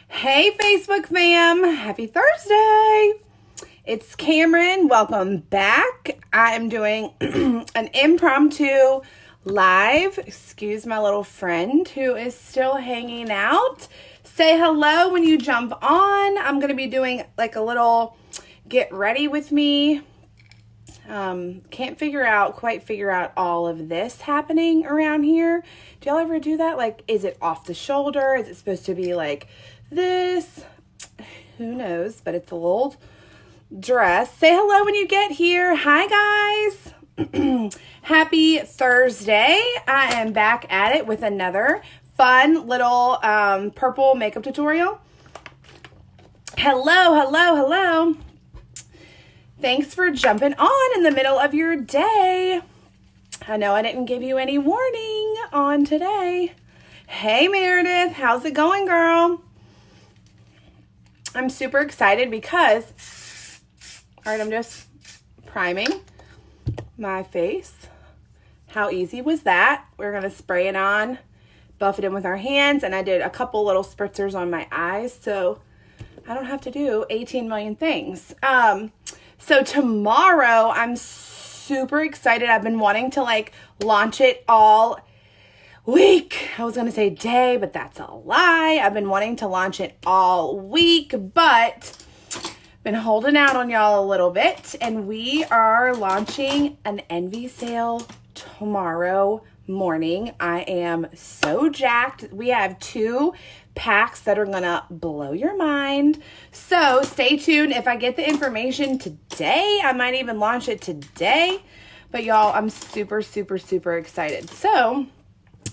Hey, Facebook fam. Happy Thursday. It's Cameron. Welcome back. I am doing an impromptu live. Excuse my little friend who is still hanging out. Say hello when you jump on. I'm going to be doing like a little get ready with me. Can't quite figure out all of this happening around here. Do y'all ever do that? Like, is it off the shoulder? Is it supposed to be like this? Who knows? But it's a little dress. Say hello when you get here. Hi, guys. Happy Thursday. I am back at it with another fun little purple makeup tutorial. Hello. Thanks for jumping on in the middle of your day. I know I didn't give you any warning on today. Hey, Meredith. How's it going, girl? I'm super excited because, all right, I'm just priming my face. How easy was that? We're going to spray it on, buff it in with our hands, and I did a couple little spritzers on my eyes, so I don't have to do 18 million things. So tomorrow, I'm super excited. I've been wanting to like launch it all week. I was going to say day, but that's a lie. I've been wanting to launch it all week, but been holding out on y'all a little bit. And we are launching an Envy sale tomorrow morning. I am so jacked. We have 2 packs that are gonna blow your mind. So stay tuned. If I get the information today, I might even launch it today. But y'all, I'm super excited. So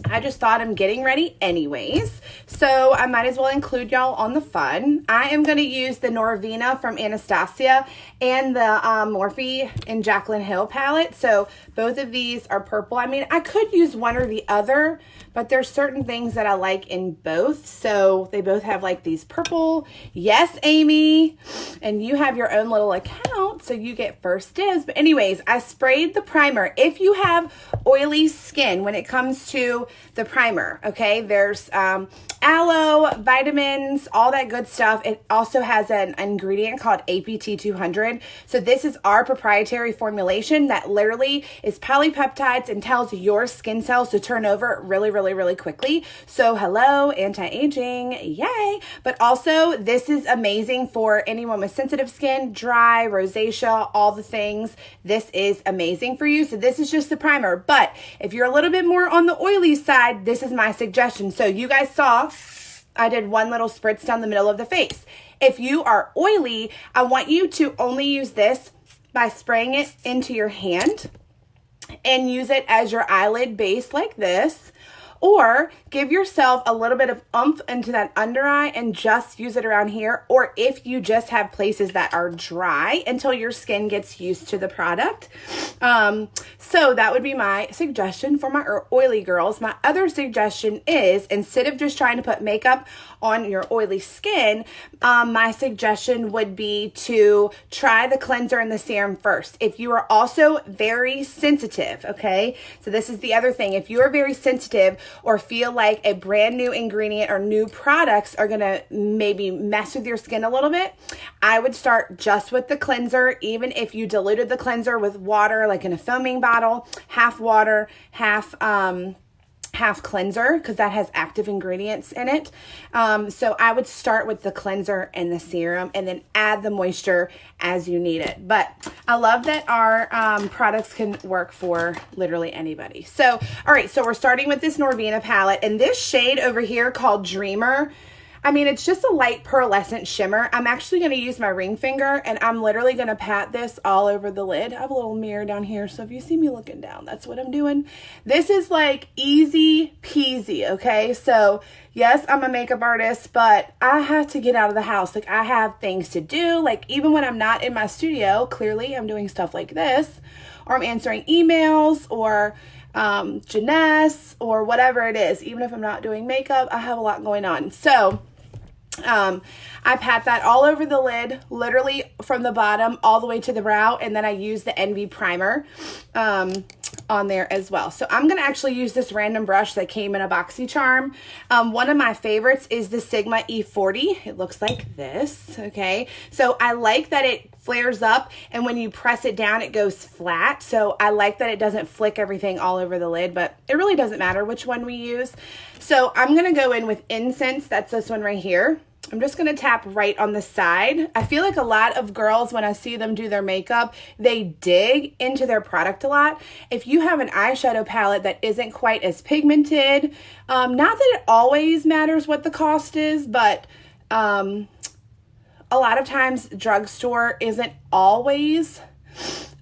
I just thought I'm getting ready anyways, so I might as well include y'all on the fun. I am going to use the Norvina from Anastasia and the Morphe and Jaclyn Hill palette. So both of these are purple. I mean, I could use one or the other, but there's certain things that I like in both. So they both have like these purple. Yes, Amy. And you have your own little account, so you get first dibs. But anyways, I sprayed the primer. If you have oily skin when it comes to the primer, okay, there's aloe, vitamins, all that good stuff. It also has an ingredient called APT 200. So this is our proprietary formulation that literally is polypeptides and tells your skin cells to turn over really quickly. So hello, anti-aging, yay. But also this is amazing for anyone with sensitive skin, dry, rosacea, all the things. This is amazing for you. So this is just the primer. But if you're a little bit more on the oily side, this is my suggestion. So you guys saw I did one little spritz down the middle of the face. If you are oily, I want you to only use this by spraying it into your hand and use it as your eyelid base like this. Or give yourself a little bit of oomph into that under eye and just use it around here. Or if you just have places that are dry until your skin gets used to the product. So that would be my suggestion for my oily girls. My other suggestion is, instead of just trying to put makeup on your oily skin, my suggestion would be to try the cleanser and the serum first. If you are also very sensitive, okay? So this is the other thing. If you are very sensitive or feel like a brand new ingredient or new products are gonna maybe mess with your skin a little bit, I would start just with the cleanser. Even if you diluted the cleanser with water, like in a foaming bottle, half water, half cleanser, because that has active ingredients in it. So I would start with the cleanser and the serum and then add the moisture as you need it. But I love that our products can work for literally anybody. So, all right, so we're starting with this Norvina palette, and this shade over here called Dreamer, I mean, it's just a light pearlescent shimmer. I'm actually going to use my ring finger, and I'm literally going to pat this all over the lid. I have a little mirror down here, so if you see me looking down, that's what I'm doing. This is like easy peasy, okay? So yes, I'm a makeup artist, but I have to get out of the house. Like, I have things to do. Like, even when I'm not in my studio, clearly I'm doing stuff like this, or I'm answering emails, or Jeunesse, or whatever it is. Even if I'm not doing makeup, I have a lot going on. So I pat that all over the lid, literally from the bottom all the way to the brow, and then I use the Envy primer. on there as well. So I'm going to actually use this random brush that came in a BoxyCharm. One of my favorites is the Sigma E40. It looks like this, okay? So I like that it flares up, and when you press it down, it goes flat. So I like that it doesn't flick everything all over the lid, but it really doesn't matter which one we use. So I'm going to go in with Incense. That's this one right here. I'm just going to tap right on the side. I feel like a lot of girls, when I see them do their makeup, they dig into their product a lot. If you have an eyeshadow palette that isn't quite as pigmented, not that it always matters what the cost is, but a lot of times drugstore isn't always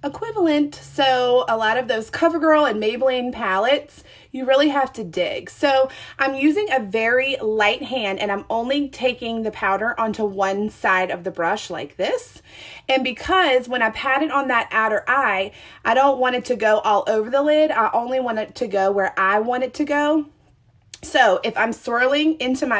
equivalent. So a lot of those CoverGirl and Maybelline palettes, you really have to dig. So I'm using a very light hand, and I'm only taking the powder onto one side of the brush like this. And because when I pat it on that outer eye, I don't want it to go all over the lid. I only want it to go where I want it to go. So if I'm swirling into my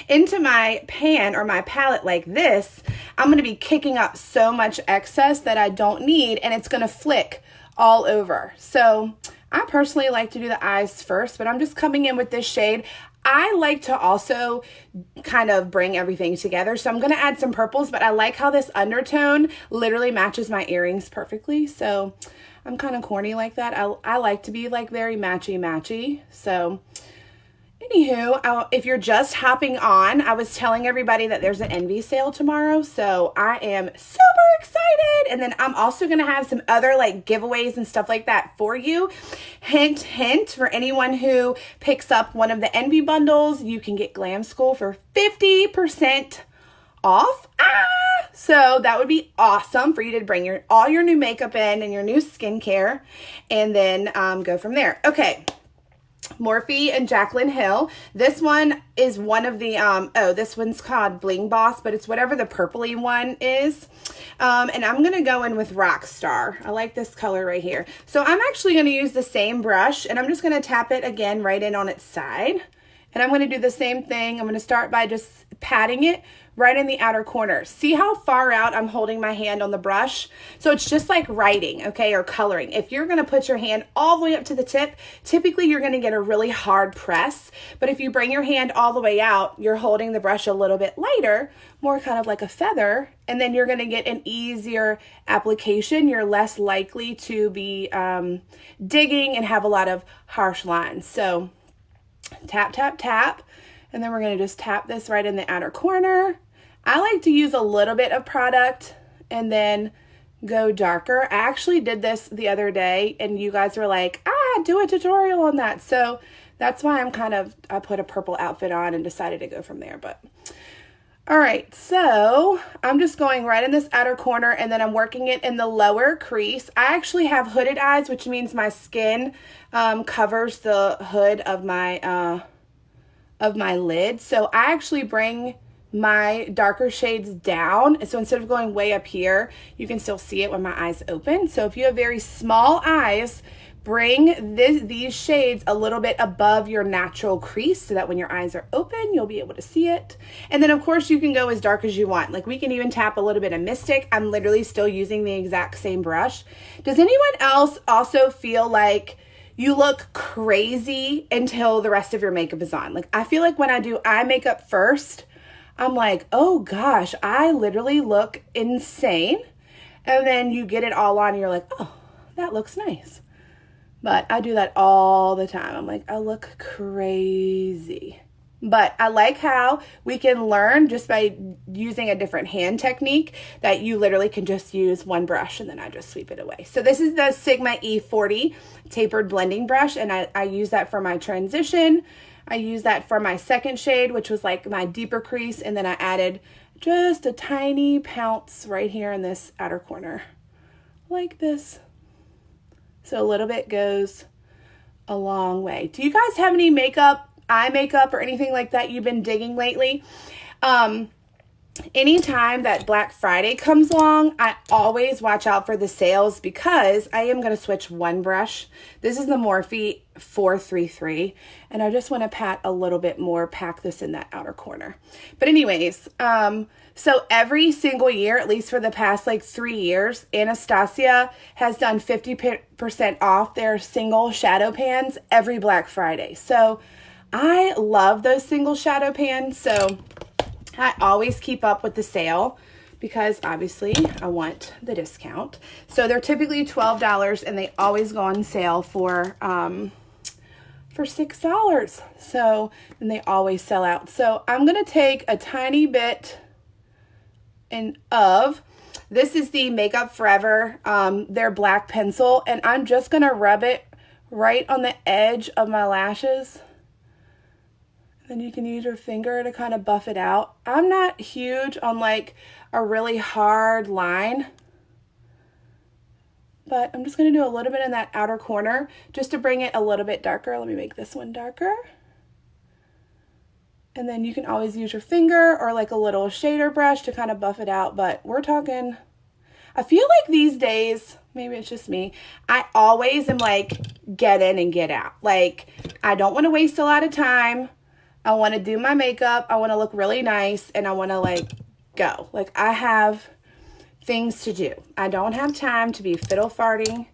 into my pan or my palette like this, I'm going to be kicking up so much excess that I don't need, and it's going to flick all over. So I personally like to do the eyes first, but I'm just coming in with this shade. I like to also kind of bring everything together. So I'm going to add some purples, but I like how this undertone literally matches my earrings perfectly. So I'm kind of corny like that. I like to be like very matchy. So anywho, if you're just hopping on, I was telling everybody that there's an Envy sale tomorrow, so I am super excited. And then I'm also going to have some other like giveaways and stuff like that for you. Hint, hint, for anyone who picks up one of the Envy bundles, you can get Glam School for 50% off. So that would be awesome for you to bring all your new makeup in and your new skincare, and then go from there. Okay. Morphe and Jaclyn Hill. This one is one of the, this one's called Bling Boss, but it's whatever the purpley one is. And I'm going to go in with Rockstar. I like this color right here. So I'm actually going to use the same brush, and I'm just going to tap it again right in on its side. And I'm going to do the same thing. I'm going to start by just patting it right in the outer corner. See how far out I'm holding my hand on the brush? So it's just like writing, okay, or coloring. If you're going to put your hand all the way up to the tip, typically you're going to get a really hard press. But if you bring your hand all the way out, you're holding the brush a little bit lighter, more kind of like a feather, and then you're going to get an easier application. You're less likely to be digging and have a lot of harsh lines. So tap, tap, tap. And then we're going to just tap this right in the outer corner. I like to use a little bit of product and then go darker. I actually did this the other day, and you guys were like, do a tutorial on that. So that's why I put a purple outfit on and decided to go from there. But all right, so I'm just going right in this outer corner, and then I'm working it in the lower crease. I actually have hooded eyes, which means my skin covers the hood of my lid. So I actually bring my darker shades down. So instead of going way up here, you can still see it when my eyes open. So if you have very small eyes, bring these shades a little bit above your natural crease so that when your eyes are open, you'll be able to see it. And then of course you can go as dark as you want. Like we can even tap a little bit of Mystic. I'm literally still using the exact same brush. Does anyone else also feel like you look crazy until the rest of your makeup is on? Like I feel like when I do eye makeup first, I'm like, oh gosh, I literally look insane. And then you get it all on and you're like, oh, that looks nice. But I do that all the time. I'm like, I look crazy. But I like how we can learn just by using a different hand technique that you literally can just use one brush and then I just sweep it away. So this is the Sigma E40 tapered blending brush, and I use that for my transition. I use that for my second shade, which was like my deeper crease, and then I added just a tiny pounce right here in this outer corner, like this. So a little bit goes a long way. Do you guys have any eye makeup or anything like that you've been digging lately? anytime that Black Friday comes along, I always watch out for the sales because I am going to switch one brush. This is the Morphe 433, and I just want to pat a little bit more, pack this in that outer corner. But anyways, so every single year, at least for the past like 3 years, Anastasia has done 50% off their single shadow pans every Black Friday. So I love those single shadow pans. So I always keep up with the sale because obviously I want the discount. So they're typically $12 and they always go on sale for $6. So, and they always sell out. So I'm going to take a tiny bit this is the Makeup Forever, their black pencil, and I'm just going to rub it right on the edge of my lashes. Then you can use your finger to kind of buff it out. I'm not huge on like a really hard line, but I'm just going to do a little bit in that outer corner just to bring it a little bit darker. Let me make this one darker. And then you can always use your finger or like a little shader brush to kind of buff it out. But we're talking, I feel like these days, maybe it's just me, I always am like get in and get out. Like I don't want to waste a lot of time. I want to do my makeup. I want to look really nice and I want to like go. Like I have things to do. I don't have time to be fiddle farting.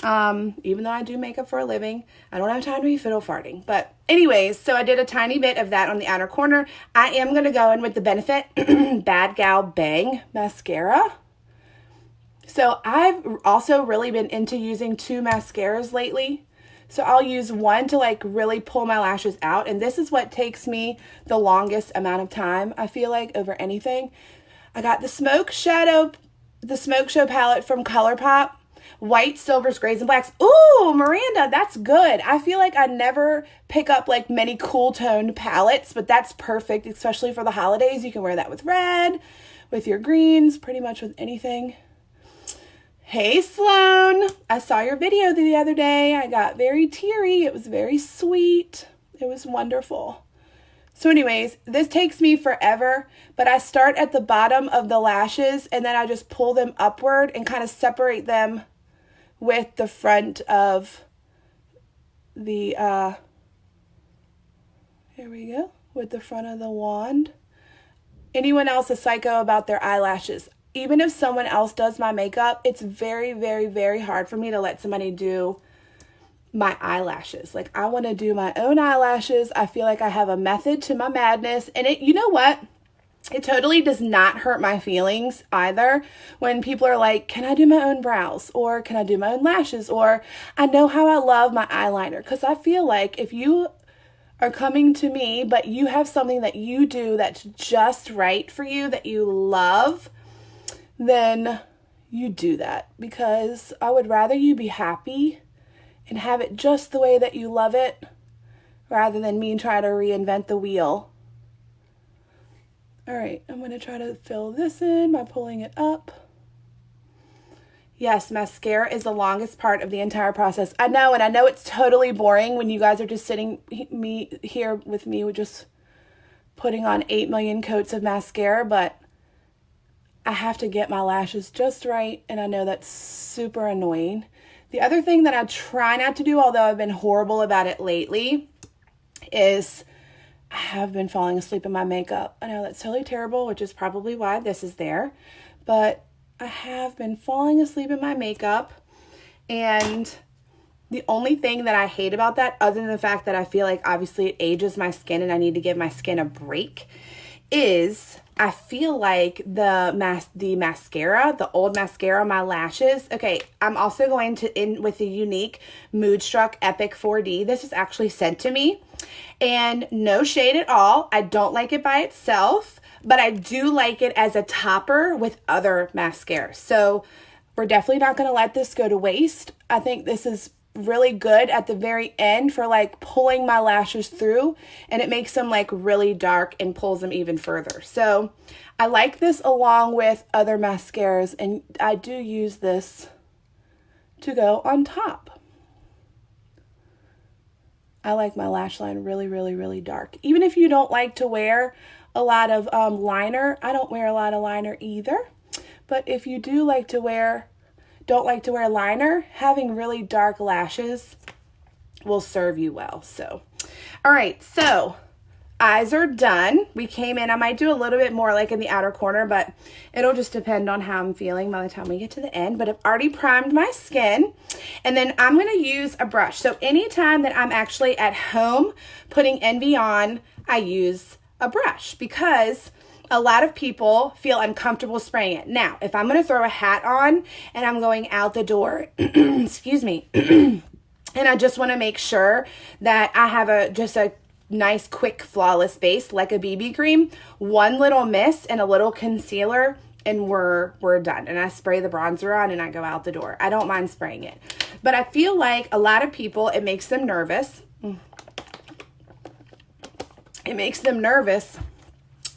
Even though I do makeup for a living, I don't have time to be fiddle farting. But anyways, so I did a tiny bit of that on the outer corner. I am going to go in with the Benefit Bad Gal Bang mascara. So I've also really been into using 2 mascaras lately. So I'll use one to like really pull my lashes out. And this is what takes me the longest amount of time, I feel like, over anything. I got the Smoke Show palette from ColourPop. White, silvers, grays, and blacks. Ooh, Miranda, that's good. I feel like I never pick up like many cool toned palettes, but that's perfect, especially for the holidays. You can wear that with red, with your greens, pretty much with anything. Hey, Sloan. I saw your video the other day. I got very teary. It was very sweet. It was wonderful. So anyways, this takes me forever, but I start at the bottom of the lashes and then I just pull them upward and kind of separate them with the front of the, here we go, with the front of the wand. Anyone else a psycho about their eyelashes? Even if someone else does my makeup, it's very, very, very hard for me to let somebody do my eyelashes. Like I want to do my own eyelashes. I feel like I have a method to my madness, and you know what? It totally does not hurt my feelings either when people are like, can I do my own brows? Or can I do my own lashes? Or I know how I love my eyeliner. Because I feel like if you are coming to me, but you have something that you do that's just right for you, that you love, then you do that. Because I would rather you be happy and have it just the way that you love it rather than me try to reinvent the wheel. All right, I'm going to try to fill this in by pulling it up. Yes, mascara is the longest part of the entire process. I know, and I know it's totally boring when you guys are just sitting here with me with just putting on 8 million coats of mascara, but I have to get my lashes just right, and I know that's super annoying. The other thing that I try not to do, although I've been horrible about it lately, is I have been falling asleep in my makeup. I know that's totally terrible, which is probably why this is there. But I have been falling asleep in my makeup. And the only thing that I hate about that, other than the fact that I feel like obviously it ages my skin and I need to give my skin a break, is I feel like the mascara, the old mascara on my lashes. Okay, I'm also going to in with the unique Moodstruck Epic 4D. This is actually sent to me. And no shade at all. I don't like it by itself, but I do like it as a topper with other mascaras. So we're definitely not going to let this go to waste. I think this is really good at the very end for like pulling my lashes through, and it makes them like really dark and pulls them even further. So I like this along with other mascaras, and I do use this to go on top. I like my lash line really, really, really dark. Even if you don't like to wear a lot of liner. I don't wear a lot of liner either. But if you don't like to wear liner, having really dark lashes will serve you well. So, all right, so eyes are done. We came in, I might do a little bit more like in the outer corner, but it'll just depend on how I'm feeling by the time we get to the end. But I've already primed my skin, and then I'm going to use a brush. So anytime that I'm actually at home putting Envy on, I use a brush because a lot of people feel uncomfortable spraying it. Now, if I'm going to throw a hat on and I'm going out the door, excuse me, and I just want to make sure that I have just a nice, quick, flawless base like a BB cream, one little mist and a little concealer, and we're done. And I spray the bronzer on and I go out the door. I don't mind spraying it. But I feel like a lot of people, it makes them nervous. It makes them nervous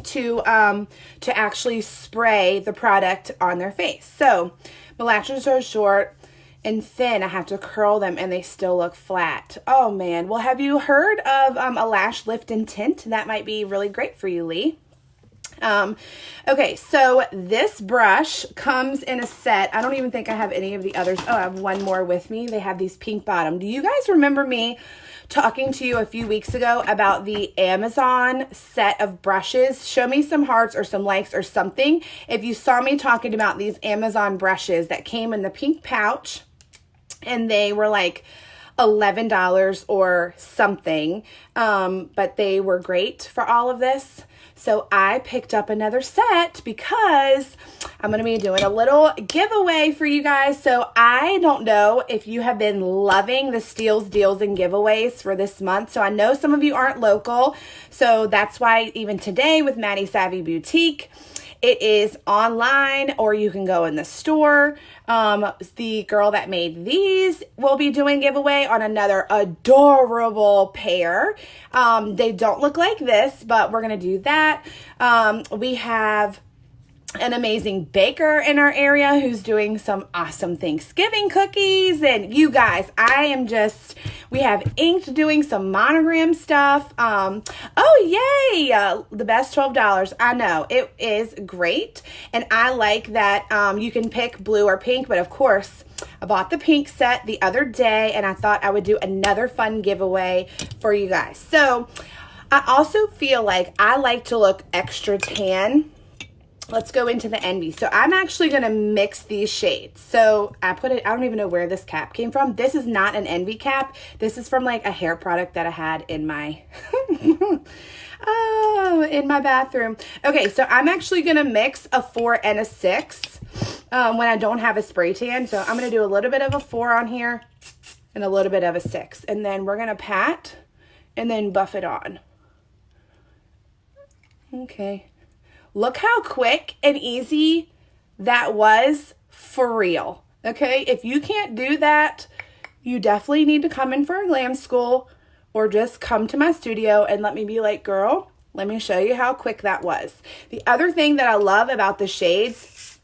to actually spray the product on their face. So my lashes are short and thin. I have to curl them and they still look flat. Oh man. Well, have you heard of a lash lift and tint? That might be really great for you, Lee. Okay, so this brush comes in a set. I don't even think I have any of the others. Oh, I have one more with me. They have these pink bottom. Do you guys remember me talking to you a few weeks ago about the Amazon set of brushes? Show me some hearts or some likes or something if you saw me talking about these Amazon brushes that came in the pink pouch, and they were like $11 or something, but they were great for all of this. So I picked up another set because I'm going to be doing a little giveaway for you guys. So I don't know if you have been loving the steals, deals, and giveaways for this month. So I know some of you aren't local. So that's why even today with Maddie Savvy Boutique, it is online, or you can go in the store. The girl that made these will be doing giveaway on another adorable pair. They don't look like this, but we're going to do that. We have an amazing baker in our area who's doing some awesome Thanksgiving cookies. And you guys, we have Inked doing some monogram stuff. Oh, yay! The best $12. I know, it is great. And I like that you can pick blue or pink, but of course, I bought the pink set the other day and I thought I would do another fun giveaway for you guys. So I also feel like I like to look extra tan. Let's go into the Envy. So I'm actually going to mix these shades. So I don't even know where this cap came from. This is not an Envy cap. This is from like a hair product that I had in my, in my bathroom. Okay, so I'm actually going to mix a 4 and a 6 when I don't have a spray tan. So I'm going to do a little bit of a 4 on here and a little bit of a 6. And then we're going to pat and then buff it on. Okay. Look how quick and easy that was for real. Okay, if you can't do that, you definitely need to come in for a glam school or just come to my studio and let me be like, girl, let me show you how quick that was. The other thing that I love about the shades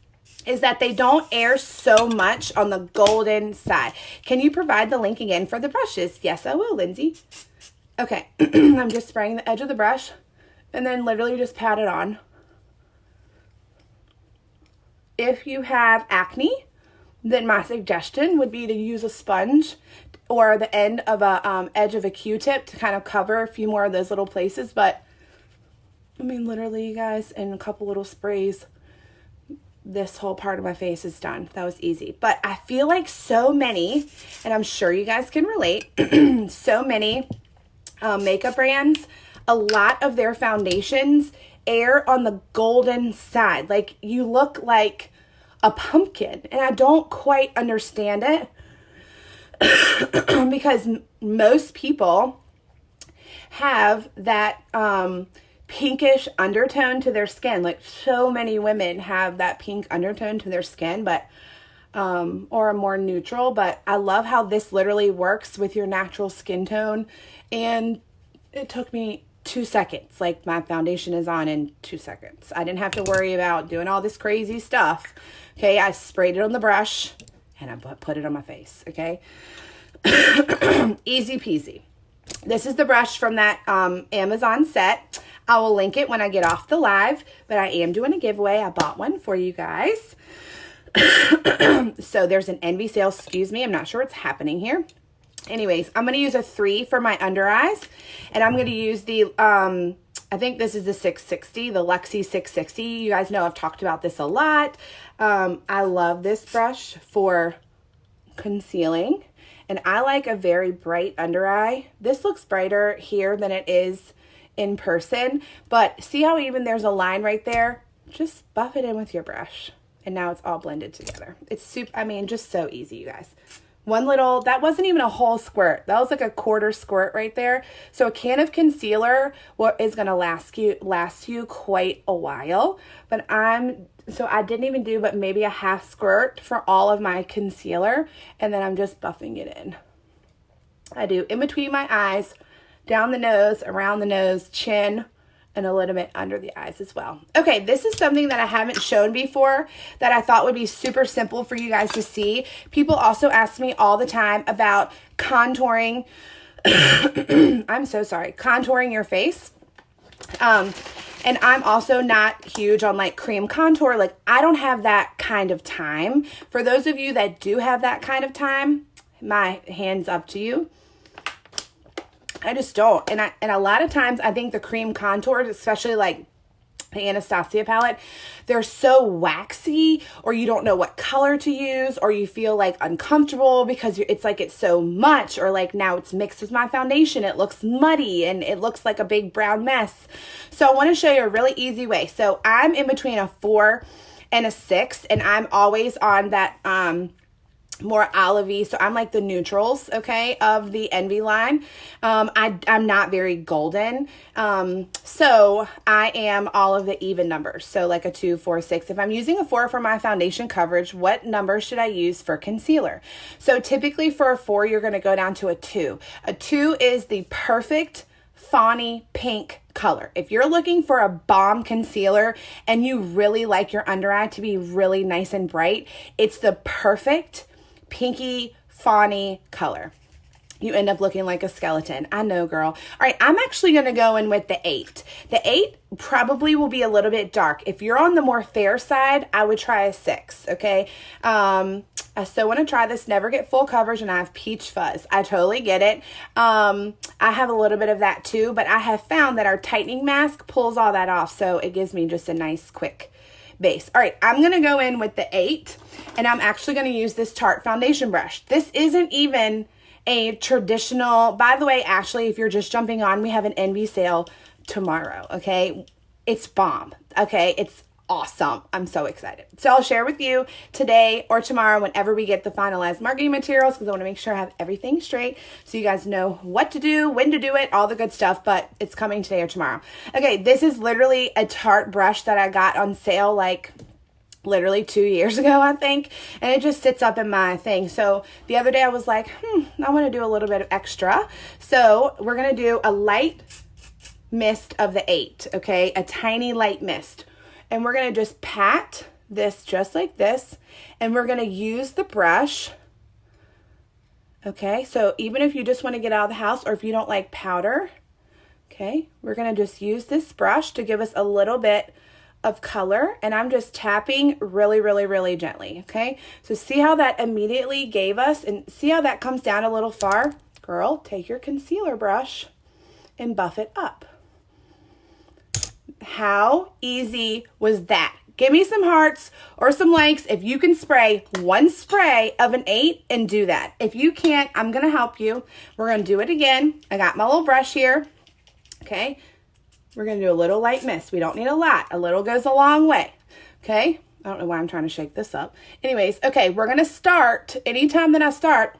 is that they don't air so much on the golden side. Can you provide the link again for the brushes? Yes, I will, Lindsay. Okay, I'm just spraying the edge of the brush and then literally just pat it on. If you have acne, then my suggestion would be to use a sponge or the end of a edge of a Q-tip to kind of cover a few more of those little places. But I mean, literally, you guys, in a couple little sprays, this whole part of my face is done. That was easy. But I feel like so many, and I'm sure you guys can relate, so many makeup brands, a lot of their foundations air on the golden side. Like, you look like a pumpkin, and I don't quite understand it because most people have that pinkish undertone to their skin. Like, so many women have that pink undertone to their skin, but or a more neutral. But I love how this literally works with your natural skin tone, and it took me 2 seconds. Like, my foundation is on in 2 seconds. I didn't have to worry about doing all this crazy stuff. Okay, I sprayed it on the brush and I put it on my face. Okay, easy peasy. This is the brush from that Amazon set. I will link it when I get off the live, but I am doing a giveaway. I bought one for you guys. So there's an envy sale, excuse me. I'm not sure what's happening here. Anyways, I'm going to use a 3 for my under eyes, and I'm going to use the, I think this is the 660, the Luxie 660. You guys know I've talked about this a lot. I love this brush for concealing, and I like a very bright under eye. This looks brighter here than it is in person, but see how even there's a line right there? Just buff it in with your brush, and now it's all blended together. It's super, I mean, just so easy, you guys. One little, that wasn't even a whole squirt. That was like a quarter squirt right there. So a can of concealer is going to last you quite a while. But so I didn't even do but maybe a half squirt for all of my concealer. And then I'm just buffing it in. I do in between my eyes, down the nose, around the nose, chin, and a little bit under the eyes as well. Okay, this is something that I haven't shown before that I thought would be super simple for you guys to see. People also ask me all the time about contouring. I'm so sorry. Contouring your face. And I'm also not huge on like cream contour. Like I don't have that kind of time. For those of you that do have that kind of time, my hand's up to you. I just don't. And a lot of times I think the cream contours, especially like the Anastasia palette, they're so waxy, or you don't know what color to use, or you feel like uncomfortable because it's like it's so much, or like now it's mixed with my foundation. It looks muddy and it looks like a big brown mess. So I want to show you a really easy way. So I'm in between a 4 and a 6, and I'm always on that more olivey, so I'm like the neutrals, okay, of the Envy line. I'm not very golden, so I am all of the even numbers, so like a 2, 4, 6. If I'm using a 4 for my foundation coverage, what number should I use for concealer? So typically for a 4, you're going to go down to a 2. A 2 is the perfect fawny pink color. If you're looking for a bomb concealer and you really like your under eye to be really nice and bright, it's the perfect pinky fawny color. You end up looking like a skeleton. I know, girl. All right, I'm actually going to go in with the 8. The 8 probably will be a little bit dark. If you're on the more fair side, I would try a 6, okay? I still want to try this. Never get full coverage, and I have peach fuzz. I totally get it. I have a little bit of that too, but I have found that our tightening mask pulls all that off, so it gives me just a nice quick base. All right, I'm going to go in with the 8, and I'm actually going to use this Tarte foundation brush. This isn't even a traditional, by the way, Ashley, if you're just jumping on, we have an Envy sale tomorrow, okay? It's bomb, okay? It's awesome. I'm so excited. So I'll share with you today or tomorrow whenever we get the finalized marketing materials, because I want to make sure I have everything straight so you guys know what to do, when to do it, all the good stuff, but it's coming today or tomorrow. Okay, this is literally a Tarte brush that I got on sale like literally 2 years ago, I think, and it just sits up in my thing. So the other day I was like, I want to do a little bit of extra. So we're going to do a light mist of the 8, okay? A tiny light mist. And we're going to just pat this just like this, and we're going to use the brush, okay? So even if you just want to get out of the house, or if you don't like powder, okay, we're going to just use this brush to give us a little bit of color, and I'm just tapping really, really, really gently, okay? So see how that immediately gave us, and see how that comes down a little far? Girl, take your concealer brush and buff it up. How easy was that? Give me some hearts or some likes if you can spray one spray of an 8 and do that. If you can't, I'm going to help you. We're going to do it again. I got my little brush here, okay? We're going to do a little light mist. We don't need a lot. A little goes a long way, okay? I don't know why I'm trying to shake this up. Anyways, okay, we're going to start. Anytime that I start,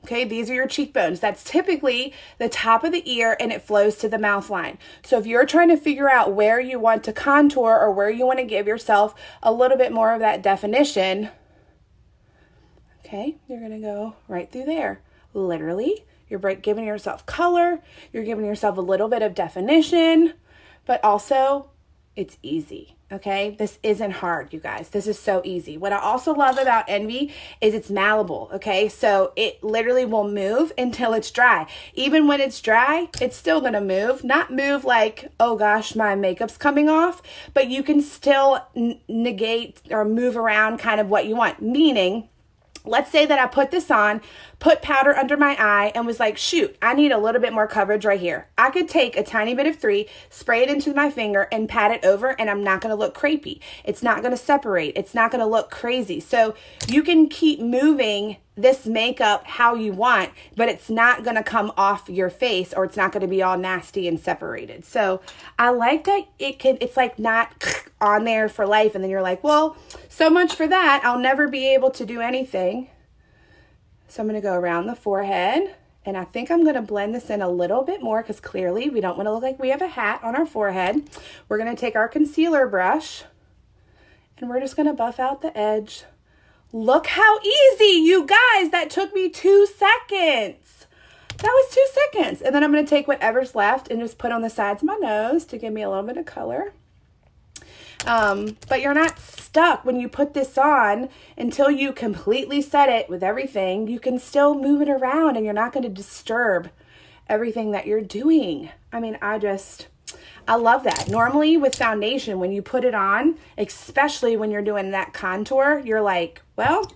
okay, these are your cheekbones. That's typically the top of the ear, and it flows to the mouth line. So if you're trying to figure out where you want to contour or where you want to give yourself a little bit more of that definition, okay, you're going to go right through there. Literally, you're giving yourself color, you're giving yourself a little bit of definition, but also it's easy. okay? This isn't hard, you guys. This is so easy. What I also love about Envy is it's malleable, okay? So it literally will move until it's dry. Even when it's dry, it's still gonna move. Not move like, oh gosh, my makeup's coming off, but you can still negate or move around kind of what you want. Meaning, let's say that I put this on, put powder under my eye, and was like, shoot, I need a little bit more coverage right here. I could take a tiny bit of 3, spray it into my finger, and pat it over, and I'm not going to look crepey. It's not going to separate. It's not going to look crazy. So you can keep moving this makeup how you want, but it's not going to come off your face, or it's not going to be all nasty and separated. So I like that it's like not on there for life, and then you're like, well, so much for that. I'll never be able to do anything. So I'm going to go around the forehead, and I think I'm going to blend this in a little bit more because clearly we don't want to look like we have a hat on our forehead. We're going to take our concealer brush, and we're just going to buff out the edge. Look how easy, you guys. That took me 2 seconds. That was 2 seconds. And then I'm going to take whatever's left and just put on the sides of my nose to give me a little bit of color. But you're not stuck when you put this on until you completely set it with everything. You can still move it around and you're not going to disturb everything that you're doing. I mean, I love that. Normally with foundation, when you put it on, especially when you're doing that contour, you're like, well,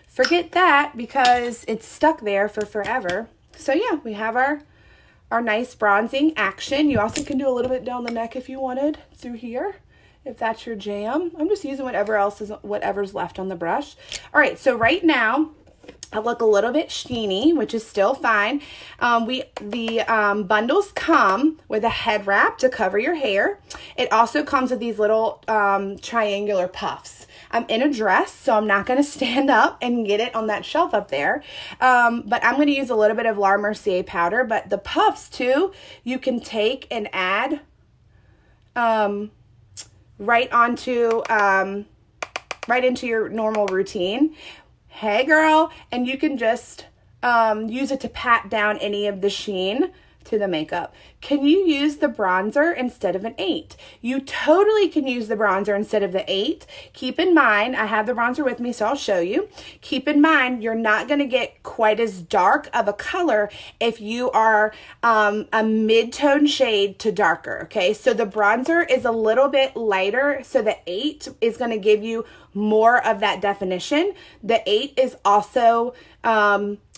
forget that because it's stuck there for forever. So yeah, we have our nice bronzing action. You also can do a little bit down the neck if you wanted through here, if that's your jam. I'm just using whatever's left on the brush. All right, so right now, I look a little bit sheeny, which is still fine. The bundles come with a head wrap to cover your hair. It also comes with these little triangular puffs. I'm in a dress, so I'm not going to stand up and get it on that shelf up there. But I'm going to use a little bit of La Mercier powder. But the puffs, too, you can take and add right into your normal routine. Hey girl, and you can just use it to pat down any of the sheen to the makeup. Can you use the bronzer instead of an 8? You totally can use the bronzer instead of the 8. Keep in mind, I have the bronzer with me, so I'll show you. Keep in mind, you're not going to get quite as dark of a color if you are a mid-tone shade to darker, okay? So the bronzer is a little bit lighter, so the 8 is going to give you more of that definition. The 8 is also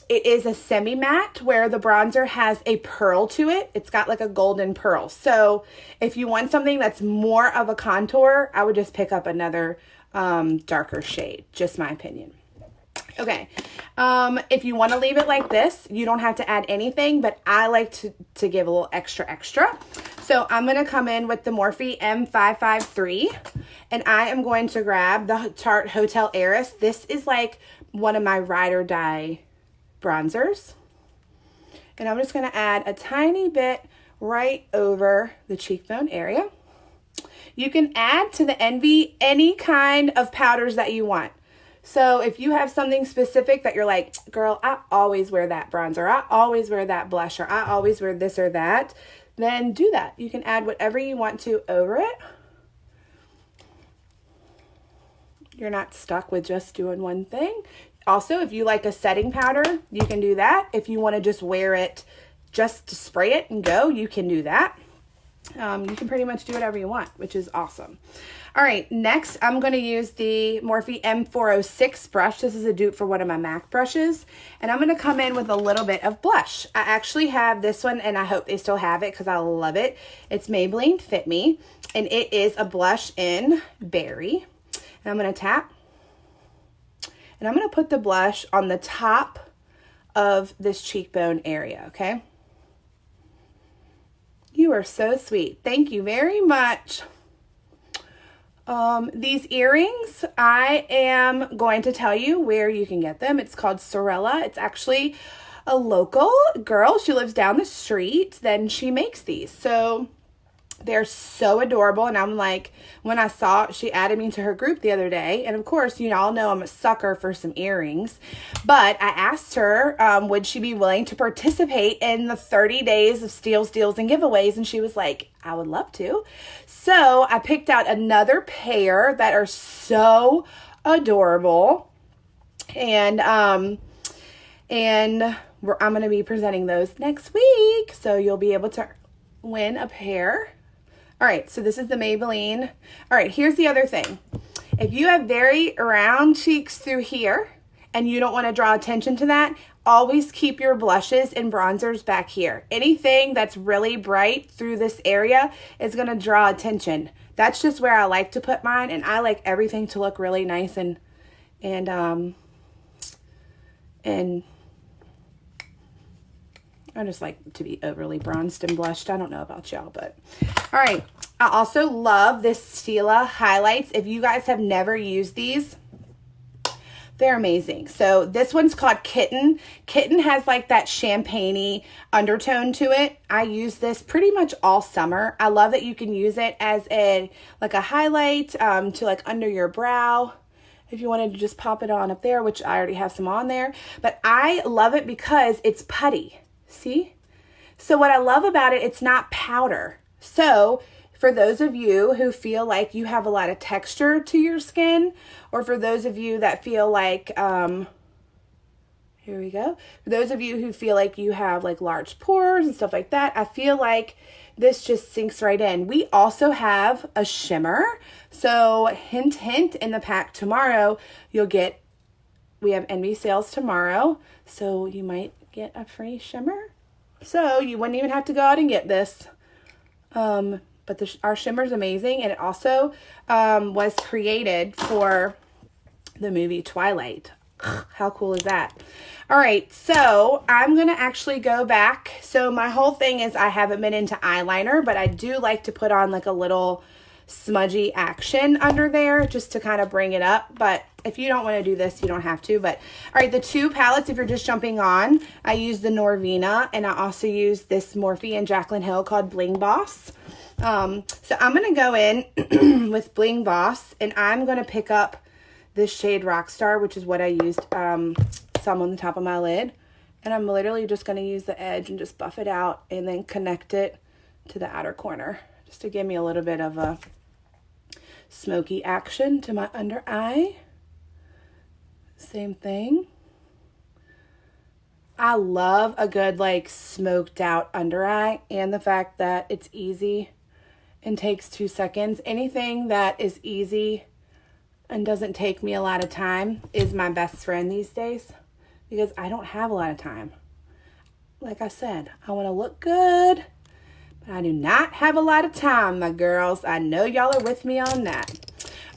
it is a semi-matte where the bronzer has a pearl to it. It's got like a golden pearl. So if you want something that's more of a contour, I would just pick up another darker shade. Just my opinion. Okay. If you want to leave it like this, you don't have to add anything, but I like to give a little extra. So I'm going to come in with the Morphe M553, and I am going to grab the Tarte Hotel Heiress. This is like one of my ride or die bronzers, and I'm just going to add a tiny bit right over the cheekbone area. You can add to the Envy any kind of powders that you want. So if you have something specific that you're like, girl, I always wear that bronzer, I always wear that blusher, I always wear this or that, then do that. You can add whatever you want to over it. You're not stuck with just doing one thing. Also, if you like a setting powder, you can do that. If you want to just wear it, just to spray it and go, you can do that. You can pretty much do whatever you want, which is awesome. All right, next I'm going to use the Morphe M406 brush. This is a dupe for one of my MAC brushes. And I'm going to come in with a little bit of blush. I actually have this one, and I hope they still have it because I love it. It's Maybelline Fit Me, and it is a blush in Berry. And I'm going to tap. And I'm going to put the blush on the top of this cheekbone area, okay? You are so sweet. Thank you very much. These earrings, I am going to tell you where you can get them. It's called Sorella. It's actually a local girl. She lives down the street. Then she makes these. So They're so adorable, and I'm like, when I saw, she added me to her group the other day, and of course, you all know I'm a sucker for some earrings, but I asked her, would she be willing to participate in the 30 days of steals, deals, and giveaways, and she was like, I would love to. So I picked out another pair that are so adorable, and I'm going to be presenting those next week, so you'll be able to win a pair. All right, so this is the Maybelline. All right, here's the other thing. If you have very round cheeks through here and you don't want to draw attention to that, always keep your blushes and bronzers back here. Anything that's really bright through this area is going to draw attention. That's just where I like to put mine, and I like everything to look really nice and I just like to be overly bronzed and blushed. I don't know about y'all, but all right. I also love this Stila highlights. If you guys have never used these, they're amazing. So this one's called Kitten. Kitten has like that champagne-y undertone to it. I use this pretty much all summer. I love that you can use it as a highlight to like under your brow. If you wanted to just pop it on up there, which I already have some on there. But I love it because it's putty. See? So what I love about it, it's not powder. So for those of you who feel like you have a lot of texture to your skin, or for those of you that feel like, here we go. For those of you who feel like you have like large pores and stuff like that, I feel like this just sinks right in. We also have a shimmer. So hint, hint, in the pack tomorrow, we have NB sales tomorrow. So you might get a free shimmer. So you wouldn't even have to go out and get this. But our shimmer is amazing, and it also was created for the movie Twilight. How cool is that? All right, so I'm going to actually go back. So my whole thing is I haven't been into eyeliner, but I do like to put on like a little smudgy action under there just to kind of bring it up. But if you don't want to do this, you don't have to. But all right, the two palettes, if you're just jumping on, I use the Norvina, and I also use this Morphe and Jaclyn Hill called Bling Boss. So I'm going to go in with Bling Boss, and I'm going to pick up this shade Rockstar, which is what I used some on the top of my lid. And I'm literally just going to use the edge and just buff it out and then connect it to the outer corner just to give me a little bit of a smoky action to my under eye. Same thing. I love a good like smoked out under eye, and the fact that it's easy and takes 2 seconds. Anything that is easy and doesn't take me a lot of time is my best friend these days, because I don't have a lot of time. Like I said, I want to look good, but I do not have a lot of time, my girls. I know y'all are with me on that.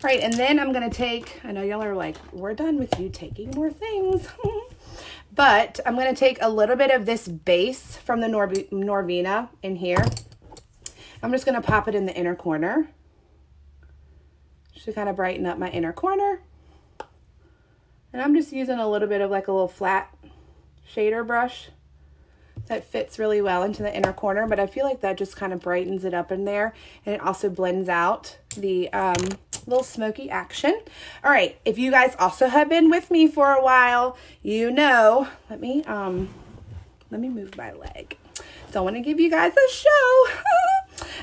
All right, and then I'm going to take, I know y'all are like, we're done with you taking more things. But I'm going to take a little bit of this base from the Norvina in here. I'm just going to pop it in the inner corner just to kind of brighten up my inner corner. And I'm just using a little bit of like a little flat shader brush that fits really well into the inner corner, but I feel like that just kind of brightens it up in there, and it also blends out the little smoky action. All right, if you guys also have been with me for a while, you know, let me move my leg. So I want to give you guys a show.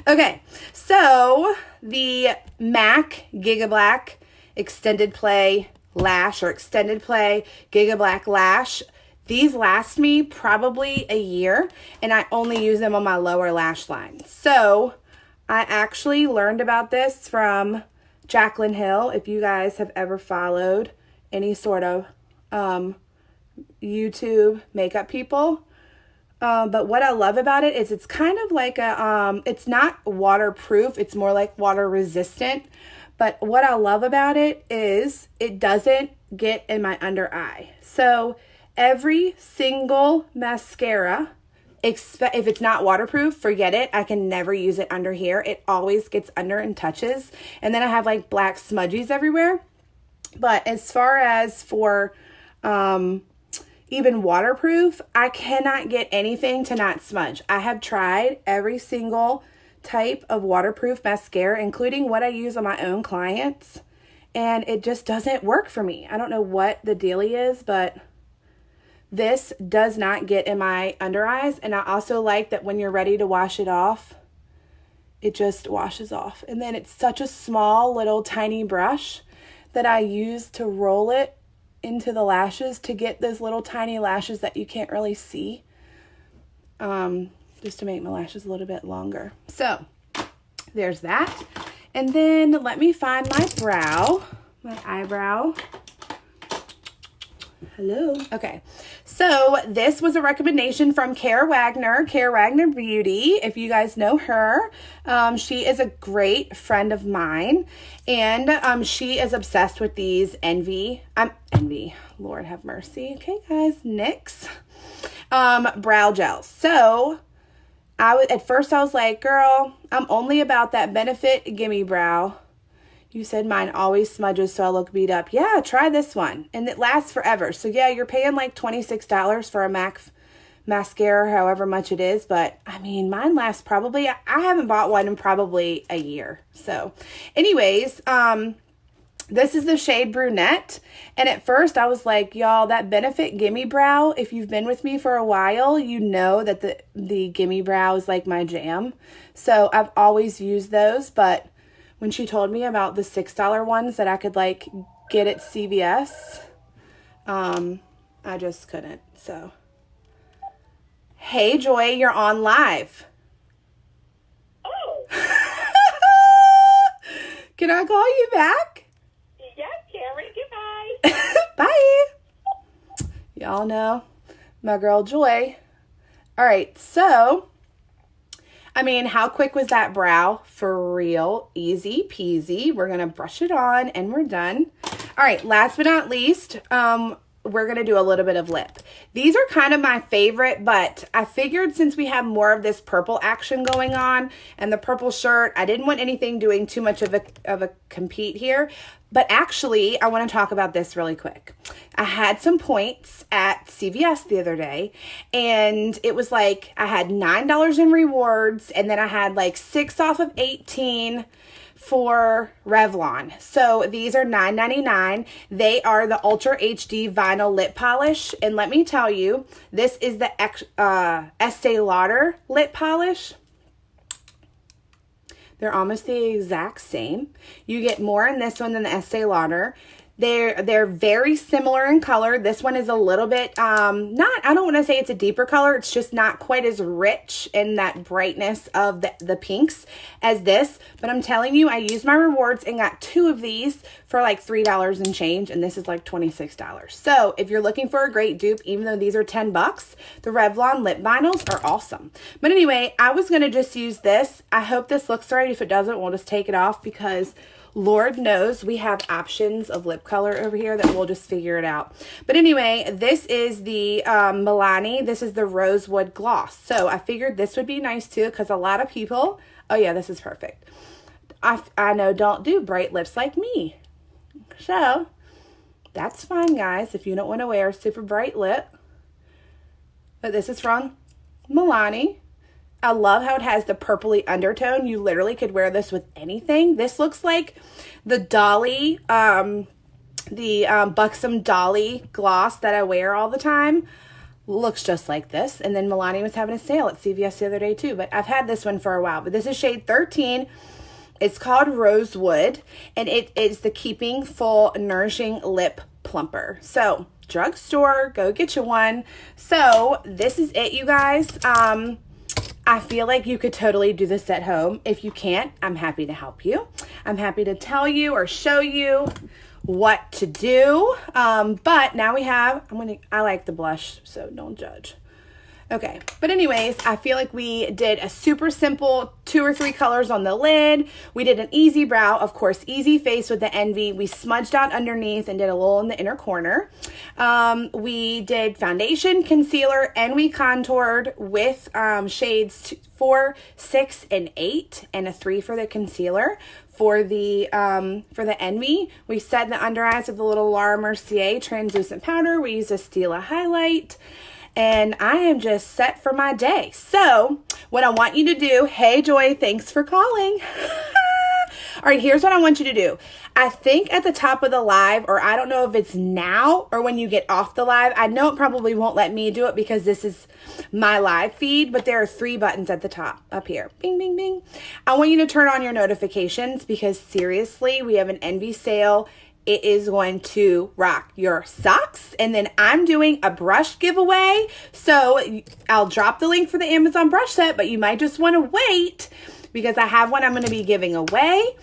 Okay, so the MAC Giga Black Extended Play Lash, or Extended Play Giga Black Lash, these last me probably a year, and I only use them on my lower lash line. So I actually learned about this from Jaclyn Hill. If you guys have ever followed any sort of YouTube makeup people. But what I love about it is it's kind of like a, it's not waterproof. It's more like water resistant. But what I love about it is it doesn't get in my under eye. So every single mascara, if it's not waterproof, forget it. I can never use it under here. It always gets under and touches. And then I have like black smudgies everywhere. But as far as for even waterproof, I cannot get anything to not smudge. I have tried every single type of waterproof mascara, including what I use on my own clients, and it just doesn't work for me. I don't know what the dealie is, but this does not get in my under eyes. And I also like that when you're ready to wash it off, it just washes off. And then it's such a small little tiny brush that I use to roll it into the lashes to get those little tiny lashes that you can't really see. Just to make my lashes a little bit longer. So there's that. And then let me find my brow, my eyebrow. Hello. Okay. So this was a recommendation from Kara Wagner Beauty. If you guys know her, she is a great friend of mine, and she is obsessed with these Envy, Lord have mercy. Okay, guys, NYX brow gels. So at first I was like, girl, I'm only about that Benefit Gimme Brow. You said mine always smudges, so I look beat up. Yeah, try this one. And it lasts forever. So yeah, you're paying like $26 for a MAC mascara, however much it is. But I mean, mine lasts probably, I haven't bought one in probably a year. So anyways, this is the shade Brunette. And at first I was like, y'all, that Benefit Gimme Brow, if you've been with me for a while, you know that the Gimme Brow is like my jam. So I've always used those, but when she told me about the $6 ones that I could like get at CVS, I just couldn't. So, hey Joy, you're on live. Oh. Can I call you back? Yes, Carrie. Goodbye. Bye. Y'all know my girl Joy. All right, so I mean, how quick was that brow? For real. Easy peasy. We're going to brush it on and we're done. All right, last but not least, we're going to do a little bit of lip. These are kind of my favorite, but I figured since we have more of this purple action going on and the purple shirt, I didn't want anything doing too much of a compete here. But actually, I want to talk about this really quick. I had some points at CVS the other day, and it was like I had $9 in rewards, and then I had like 6 off of 18 for Revlon. So these are $9.99. They are the Ultra HD Vinyl Lip Polish, and let me tell you, this is the Estee Lauder lip polish. They're almost the exact same. You get more in this one than the Estee Lauder. They're very similar in color. This one is a little bit, I don't want to say it's a deeper color. It's just not quite as rich in that brightness of the pinks as this. But I'm telling you, I used my rewards and got 2 of these for like $3 and change. And this is like $26. So if you're looking for a great dupe, even though these are $10, the Revlon lip vinyls are awesome. But anyway, I was going to just use this. I hope this looks right. If it doesn't, we'll just take it off because Lord knows we have options of lip color over here that we'll just figure it out. But anyway, this is the Milani. This is the Rosewood Gloss. So I figured this would be nice too because a lot of people, oh yeah, this is perfect. I know don't do bright lips like me. So that's fine, guys, if you don't want to wear a super bright lip. But this is from Milani. I love how it has the purpley undertone. You literally could wear this with anything. This looks like the Dolly, Buxom Dolly gloss that I wear all the time. Looks just like this. And then Milani was having a sale at CVS the other day too. But I've had this one for a while. But this is shade 13. It's called Rosewood. And it is the Keeping Full Nourishing Lip Plumper. So, drugstore, go get you one. So, this is it, you guys. I feel like you could totally do this at home. If you can't, I'm happy to help you. I'm happy to tell you or show you what to do. But now we have, I like the blush, so don't judge. Okay, but anyways, I feel like we did a super simple 2 or 3 colors on the lid. We did an easy brow, of course, easy face with the Envy. We smudged out underneath and did a little in the inner corner. We did foundation, concealer, and we contoured with shades 4, 6, and 8, and a 3 for the concealer. For the Envy, we set the under eyes with the little Laura Mercier translucent powder. We used a Stila highlight. and I am just set for my day. So what I want you to do, hey Joy, thanks for calling. All right, here's what I want you to do. I think at the top of the live, or I don't know if it's now or when you get off the live, I know it probably won't let me do it because this is my live feed, but there are 3 buttons at the top up here. Bing, bing, bing. I want you to turn on your notifications because seriously, we have an Envy sale. It is going to rock your socks. And then I'm doing a brush giveaway. So I'll drop the link for the Amazon brush set, but you might just want to wait because I have one I'm going to be giving away.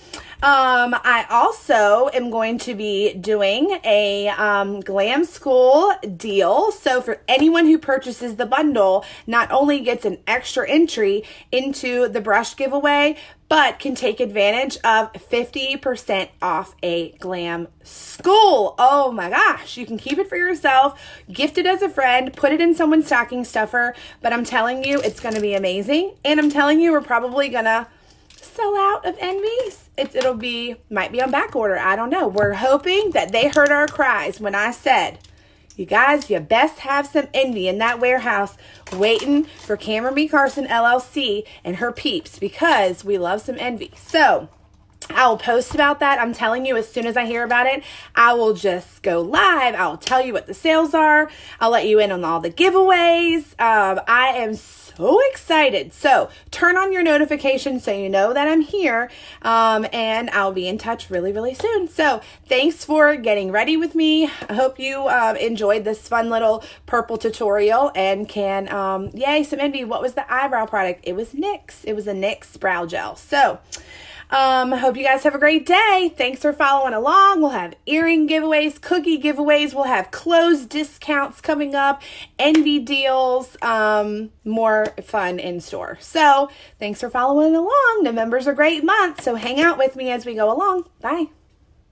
I also am going to be doing a Glam School deal. So for anyone who purchases the bundle, not only gets an extra entry into the brush giveaway, but can take advantage of 50% off a Glam School. Oh my gosh, you can keep it for yourself, gift it as a friend, put it in someone's stocking stuffer, but I'm telling you, it's going to be amazing. And I'm telling you, we're probably going to sell out of Envies. Might be on back order. I don't know. We're hoping that they heard our cries when I said, you guys, you best have some Envy in that warehouse waiting for Cameron B. Carson LLC and her peeps because we love some Envy. So I'll post about that. I'm telling you, as soon as I hear about it, I will just go live. I'll tell you what the sales are. I'll let you in on all the giveaways. I am so excited. So turn on your notifications so you know that I'm here. And I'll be in touch really, really soon. So thanks for getting ready with me. I hope you enjoyed this fun little purple tutorial and can, yay, some Envy. What was the eyebrow product? It was NYX. It was a NYX brow gel. So hope you guys have a great day. Thanks for following along. We'll have earring giveaways, cookie giveaways. We'll have clothes discounts coming up, Envy deals, more fun in store. So thanks for following along. November's a great month, so hang out with me as we go along. Bye.